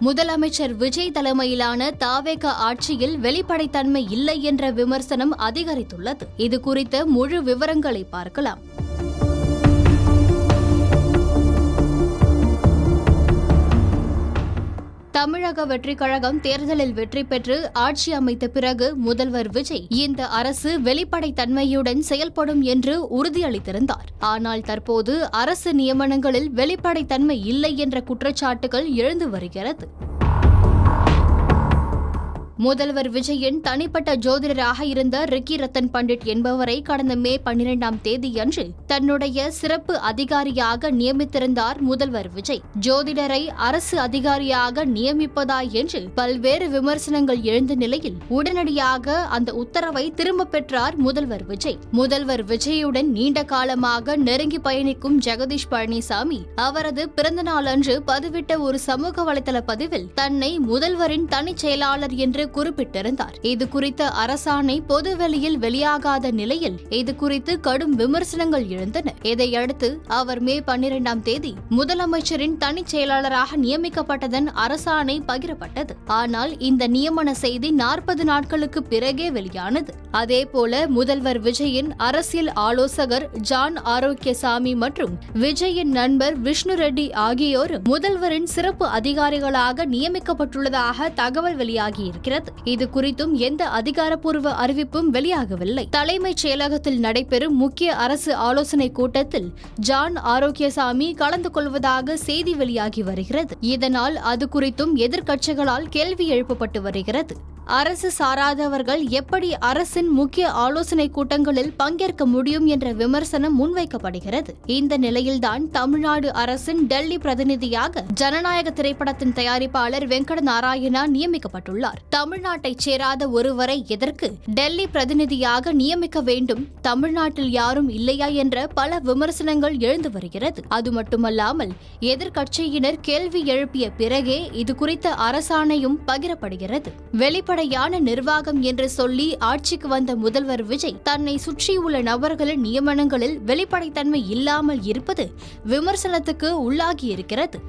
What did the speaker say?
முதலமைச்சர் விஜய் தலைமையிலான தாவேக ஆட்சியில் வெளிப்படைத்தன்மை இல்லை என்ற விமர்சனம் அதிகரித்துள்ளது. இது குறித்த முழு விவரங்களை பார்க்கலாம். தமிழக வெற்றிக் கழகம் தேர்தலில் வெற்றி பெற்று ஆட்சி அமைத்த பிறகு முதல்வர் விஜய் இந்த அரசு வெளிப்படைத்தன்மையுடன் செயல்படும் என்று உறுதியளித்திருந்தார். ஆனால் தற்போது அரசு நியமனங்களில் வெளிப்படைத்தன்மை இல்லை என்ற குற்றச்சாட்டுகள் எழுந்து வருகிறது. முதல்வர் விஜயின் தனிப்பட்ட ஜோதிடராக இருந்த ரிக்கி ரத்தன் பண்டிட் என்பவரை கடந்த மே 12ஆம் தேதியன்று தன்னுடைய சிறப்பு அதிகாரியாக நியமித்திருந்தார் முதல்வர் விஜய். ஜோதிடரை அரசு அதிகாரியாக நியமிப்பதா என்று பல்வேறு விமர்சனங்கள் எழுந்த நிலையில் உடனடியாக அந்த உத்தரவை திரும்ப பெற்றார் முதல்வர் விஜய். முதல்வர் விஜயுடன் நீண்ட காலமாக நெருங்கி பயணிக்கும் ஜெகதீஷ் பழனிசாமி அவரது பிறந்த நாளன்று பதிவிட்ட ஒரு சமூக வலைதள பதிவில் தன்னை முதல்வரின் தனிச் செயலாளர் என்று குறிப்பிட்டிருந்தார். இது குறித்த அரசாணை பொதுவெளியில் வெளியாகாத நிலையில் இது குறித்து கடும் விமர்சனங்கள் எழுந்தன. இதையடுத்து அவர் மே 12ஆம் தேதி முதலமைச்சரின் தனிச் செயலாளராக நியமிக்கப்பட்டதன் அரசாணை பகிரப்பட்டது. ஆனால் இந்த நியமன செய்தி 40 நாட்களுக்கு பிறகே வெளியானது. அதேபோல முதல்வர் விஜயின் அரசியல் ஆலோசகர் ஜான் ஆரோக்கியசாமி மற்றும் விஜயின் நண்பர் விஷ்ணு ரெட்டி ஆகியோரும் முதல்வரின் சிறப்பு அதிகாரிகளாக நியமிக்கப்பட்டுள்ளதாக தகவல் வெளியாகியிருக்கிறது. இது குறித்தும் எந்த அதிகாரப்பூர்வ அறிவிப்பும் வெளியாகவில்லை. தலைமைச் செயலகத்தில் நடைபெறும் முக்கிய அரசு ஆலோசனை கூட்டத்தில் ஜான் ஆரோக்கியசாமி கலந்து கொள்வதாக செய்தி வெளியாகி வருகிறது. இதனால் அது குறித்தும் எதிர்க்கட்சிகளால் கேள்வி எழுப்பப்பட்டு வருகிறது. அரசு சாராதவர்கள் எப்படி அரசின் முக்கிய ஆலோசனை கூட்டங்களில் பங்கேற்க முடியும் என்ற விமர்சனம் முன்வைக்கப்படுகிறது. இந்த நிலையில்தான் தமிழ்நாடு அரசின் டெல்லி பிரதிநிதியாக ஜனநாயக திரைப்படத்தின் தயாரிப்பாளர் வெங்கட நாராயணா நியமிக்கப்பட்டுள்ளார். தமிழ்நாட்டைச் சேராத ஒருவரை எதற்கு டெல்லி பிரதிநிதியாக நியமிக்க வேண்டும்? தமிழ்நாட்டில் யாரும் இல்லையா என்ற பல விமர்சனங்கள் எழுந்து வருகிறது. அது மட்டுமல்லாமல் எதிர்க்கட்சியினர் கேள்வி எழுப்பிய பிறகே இது குறித்த அரசாணையும் பகிரப்படுகிறது. வெளிப்படையான நிர்வாகம் என்று சொல்லி ஆட்சிக்கு வந்த முதல்வர் விஜய் தன்னை சுற்றியுள்ள நபர்களின் நியமனங்களில் வெளிப்படைத்தன்மை இல்லாமல் இருப்பது விமர்சனத்துக்கு உள்ளாகியிருக்கிறது.